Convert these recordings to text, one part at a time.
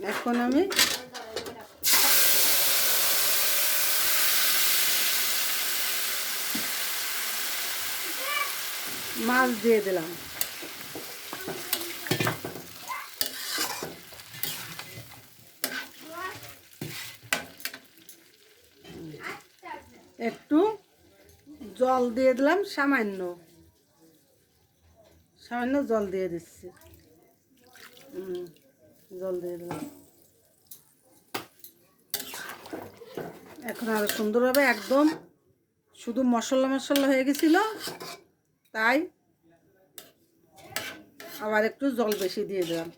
এখন আমি মাছ দিয়ে দিলাম। একটু জল দিয়ে দিলাম, সামান্য সামান্য জল দিয়ে দিচ্ছি। জল দিয়ে দিলাম। এখন আরো সুন্দরভাবে একদম শুধু মশলা মশলা হয়ে গেছিল, তাই আবার একটু জল বেশি দিয়ে দিলাম।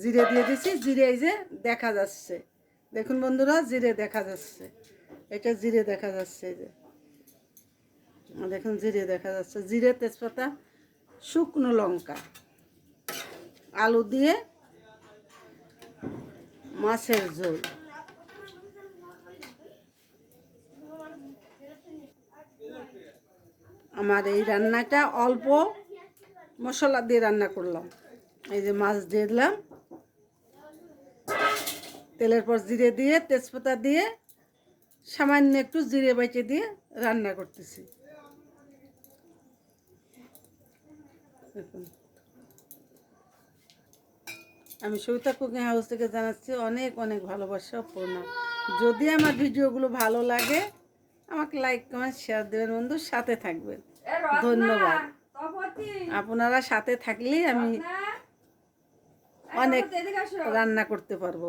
জিরে দিয়ে দিছি, জিরে এই যে দেখা যাচ্ছে, দেখুন বন্ধুরা, জিরে দেখা যাচ্ছে, এটা জিরে দেখা যাচ্ছে, এই যে দেখুন জিরে দেখা যাচ্ছে, জিরে, তেজপাতা, শুকনো লঙ্কা, আলু দিয়ে মাছের ঝোল। আমার এই রান্নাটা অল্প মশলা দিয়ে রান্না করলাম। এই যে মাছ দিয়ে দিলাম, তেলের পর জিরে দিয়ে, তেজপাতা দিয়ে, সামান্য একটু জিরে বাইটে দিয়ে রান্না করতেছি। দেখুন, আমি সবিতা কুকিং হাউস থেকে জানাচ্ছি অনেক অনেক ভালোবাসা, প্রণাম। যদি আমার ভিডিওগুলো ভালো লাগে আমাকে লাইক, কমেন্ট, শেয়ার দেবেন বন্ধু, সাথে থাকবেন। ধন্যবাদ। আপনারা সাথে থাকলেই আমি অনেক রান্না করতে পারবো।